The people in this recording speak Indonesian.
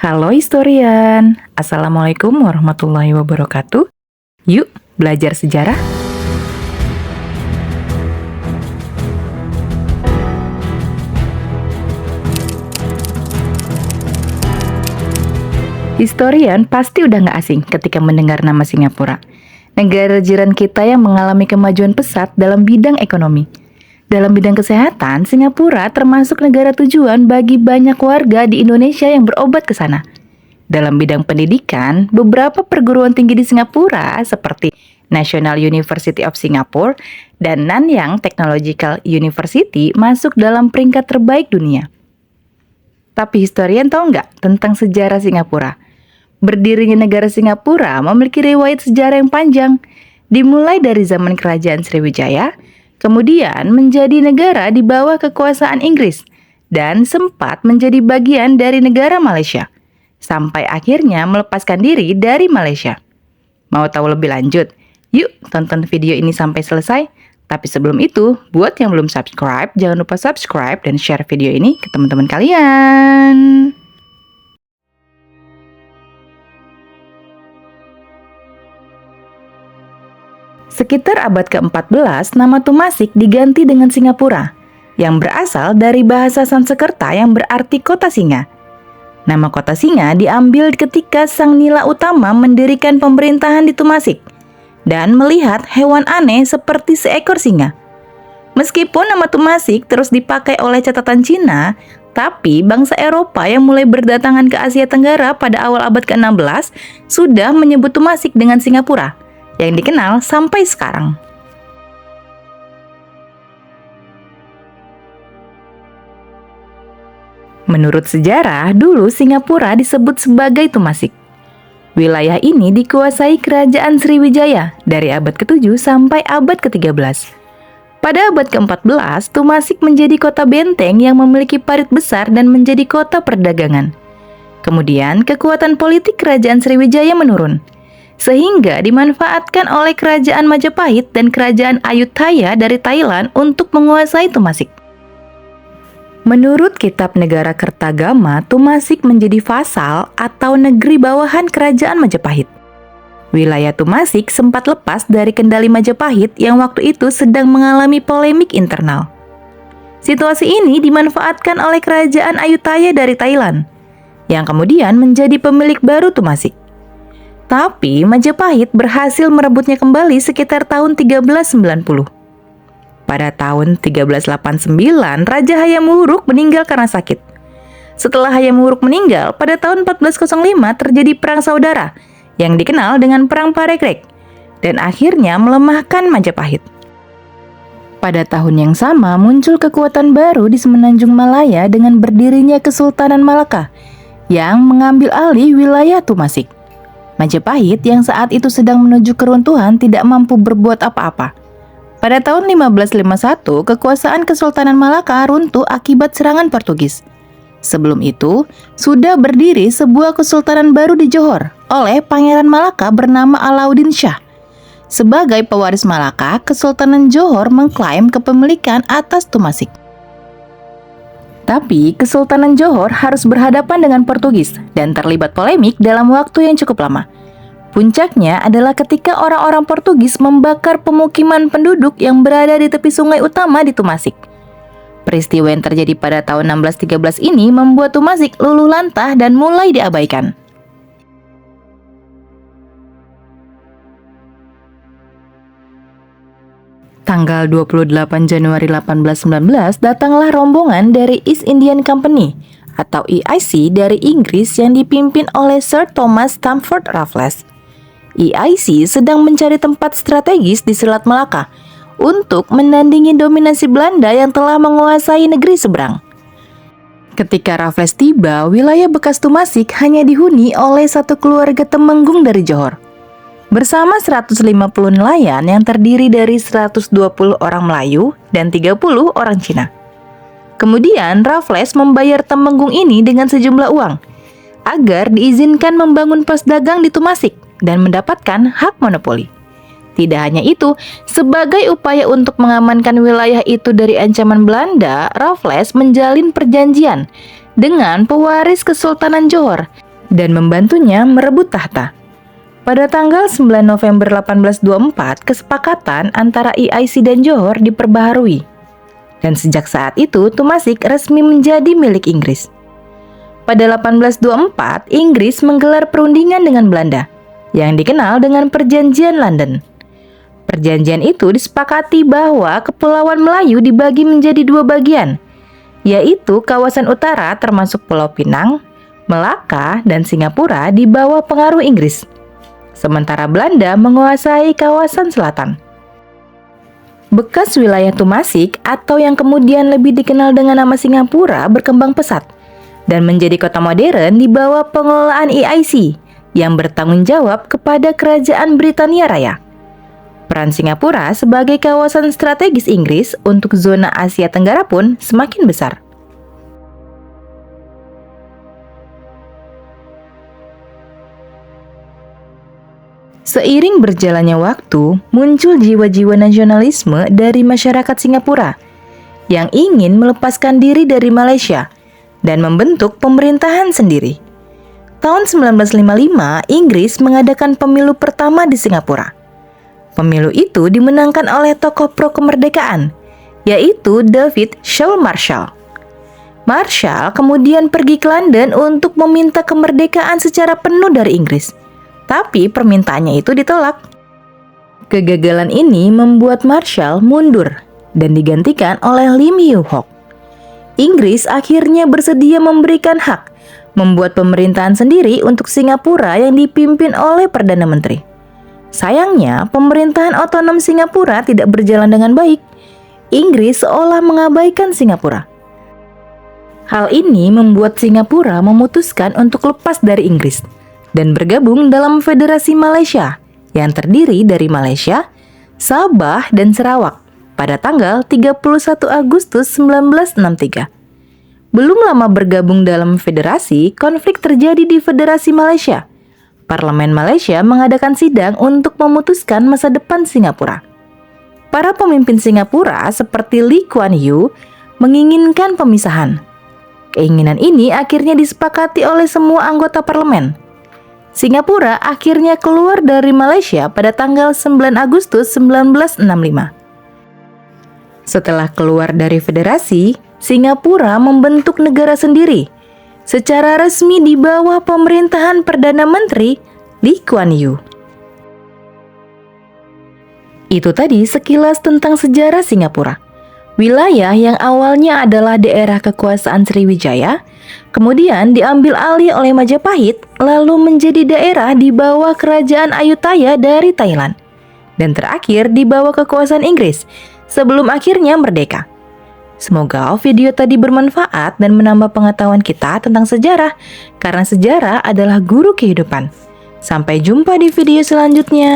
Halo historian, Assalamualaikum warahmatullahi wabarakatuh. Yuk belajar sejarah. Historian pasti udah nggak asing ketika mendengar nama Singapura. Negara jiran kita yang mengalami kemajuan pesat dalam bidang ekonomi. Dalam bidang kesehatan, Singapura termasuk negara tujuan bagi banyak warga di Indonesia yang berobat ke sana. Dalam bidang pendidikan, beberapa perguruan tinggi di Singapura seperti National University of Singapore dan Nanyang Technological University masuk dalam peringkat terbaik dunia. Tapi historian tahu nggak tentang sejarah Singapura? Berdirinya negara Singapura memiliki riwayat sejarah yang panjang, dimulai dari zaman Kerajaan Sriwijaya, kemudian menjadi negara di bawah kekuasaan Inggris, dan sempat menjadi bagian dari negara Malaysia, sampai akhirnya melepaskan diri dari Malaysia. Mau tahu lebih lanjut? Yuk tonton video ini sampai selesai. Tapi sebelum itu, buat yang belum subscribe, jangan lupa subscribe dan share video ini ke teman-teman kalian. Sekitar abad ke-14, nama Tumasik diganti dengan Singapura, yang berasal dari bahasa Sanskerta yang berarti kota singa. Nama kota singa diambil ketika Sang Nila Utama mendirikan pemerintahan di Tumasik dan melihat hewan aneh seperti seekor singa. Meskipun nama Tumasik terus dipakai oleh catatan Cina, tapi bangsa Eropa yang mulai berdatangan ke Asia Tenggara pada awal abad ke-16 sudah menyebut Tumasik dengan Singapura, yang dikenal sampai sekarang. Menurut sejarah, dulu Singapura disebut sebagai Tumasik. Wilayah ini dikuasai Kerajaan Sriwijaya dari abad ke-7 sampai abad ke-13. Pada abad ke-14, Tumasik menjadi kota benteng yang memiliki parit besar dan menjadi kota perdagangan. Kemudian, kekuatan politik Kerajaan Sriwijaya menurun, sehingga dimanfaatkan oleh Kerajaan Majapahit dan Kerajaan Ayutthaya dari Thailand untuk menguasai Tumasik. Menurut Kitab Negara Kertagama, Tumasik menjadi vasal atau negeri bawahan Kerajaan Majapahit. Wilayah Tumasik sempat lepas dari kendali Majapahit yang waktu itu sedang mengalami polemik internal. Situasi ini dimanfaatkan oleh Kerajaan Ayutthaya dari Thailand, yang kemudian menjadi pemilik baru Tumasik. Tapi Majapahit berhasil merebutnya kembali sekitar tahun 1390. Pada tahun 1389, Raja Hayam Wuruk meninggal karena sakit. Setelah Hayam Wuruk meninggal, pada tahun 1405 terjadi perang saudara yang dikenal dengan Perang Parekrek dan akhirnya melemahkan Majapahit. Pada tahun yang sama muncul kekuatan baru di Semenanjung Malaya dengan berdirinya Kesultanan Malaka yang mengambil alih wilayah Tumasik. Majapahit yang saat itu sedang menuju keruntuhan tidak mampu berbuat apa-apa. Pada tahun 1551, kekuasaan Kesultanan Malaka runtuh akibat serangan Portugis. Sebelum itu, sudah berdiri sebuah kesultanan baru di Johor oleh Pangeran Malaka bernama Alauddin Shah. Sebagai pewaris Malaka, Kesultanan Johor mengklaim kepemilikan atas Tumasik. Tapi, Kesultanan Johor harus berhadapan dengan Portugis dan terlibat polemik dalam waktu yang cukup lama. Puncaknya adalah ketika orang-orang Portugis membakar pemukiman penduduk yang berada di tepi sungai utama di Tumasik. Peristiwa yang terjadi pada tahun 1613 ini membuat Tumasik luluh lantah dan mulai diabaikan. Tanggal 28 Januari 1819 datanglah rombongan dari East Indian Company atau EIC dari Inggris yang dipimpin oleh Sir Thomas Stamford Raffles. EIC sedang mencari tempat strategis di Selat Malaka untuk menandingi dominasi Belanda yang telah menguasai negeri seberang. Ketika Raffles tiba, wilayah bekas Tumasik hanya dihuni oleh satu keluarga temenggung dari Johor, bersama 150 nelayan yang terdiri dari 120 orang Melayu dan 30 orang Cina. Kemudian Raffles membayar temenggung ini dengan sejumlah uang agar diizinkan membangun pos dagang di Tumasik dan mendapatkan hak monopoli. Tidak hanya itu, sebagai upaya untuk mengamankan wilayah itu dari ancaman Belanda, Raffles menjalin perjanjian dengan pewaris Kesultanan Johor dan membantunya merebut tahta. Pada tanggal 9 November 1824, kesepakatan antara IIC dan Johor diperbaharui. Dan sejak saat itu, Tumasik resmi menjadi milik Inggris. Pada 1824, Inggris menggelar perundingan dengan Belanda, yang dikenal dengan Perjanjian London. Perjanjian itu disepakati bahwa Kepulauan Melayu dibagi menjadi dua bagian, yaitu kawasan utara termasuk Pulau Pinang, Melaka, dan Singapura di bawah pengaruh Inggris. Sementara Belanda menguasai kawasan selatan. Bekas wilayah Tumasik atau yang kemudian lebih dikenal dengan nama Singapura berkembang pesat dan menjadi kota modern di bawah pengelolaan IIC yang bertanggung jawab kepada Kerajaan Britania Raya. Peran Singapura sebagai kawasan strategis Inggris untuk zona Asia Tenggara pun semakin besar. Seiring berjalannya waktu, muncul jiwa-jiwa nasionalisme dari masyarakat Singapura yang ingin melepaskan diri dari Malaysia dan membentuk pemerintahan sendiri. Tahun 1955, Inggris mengadakan pemilu pertama di Singapura. Pemilu itu dimenangkan oleh tokoh pro-kemerdekaan, yaitu David Shaw Marshall. Marshall kemudian pergi ke London untuk meminta kemerdekaan secara penuh dari Inggris. Tapi permintaannya itu ditolak. Kegagalan ini membuat Marshall mundur dan digantikan oleh Lim Yew Hock. Inggris akhirnya bersedia memberikan hak membuat pemerintahan sendiri untuk Singapura yang dipimpin oleh Perdana Menteri. Sayangnya, pemerintahan otonom Singapura tidak berjalan dengan baik. Inggris seolah mengabaikan Singapura. Hal ini membuat Singapura memutuskan untuk lepas dari Inggris dan bergabung dalam Federasi Malaysia yang terdiri dari Malaysia, Sabah, dan Sarawak pada tanggal 31 Agustus 1963. Belum lama bergabung dalam federasi, konflik terjadi di Federasi Malaysia. Parlemen Malaysia mengadakan sidang untuk memutuskan masa depan Singapura. Para pemimpin Singapura seperti Lee Kuan Yew menginginkan pemisahan. Keinginan ini akhirnya disepakati oleh semua anggota parlemen. Singapura akhirnya keluar dari Malaysia pada tanggal 9 Agustus 1965. Setelah keluar dari federasi, Singapura membentuk negara sendiri secara resmi di bawah pemerintahan Perdana Menteri Lee Kuan Yew. Itu tadi sekilas tentang sejarah Singapura. Wilayah yang awalnya adalah daerah kekuasaan Sriwijaya, kemudian diambil alih oleh Majapahit, lalu menjadi daerah di bawah Kerajaan Ayutthaya dari Thailand, dan terakhir di bawah kekuasaan Inggris, sebelum akhirnya merdeka. Semoga video tadi bermanfaat dan menambah pengetahuan kita tentang sejarah, karena sejarah adalah guru kehidupan. Sampai jumpa di video selanjutnya.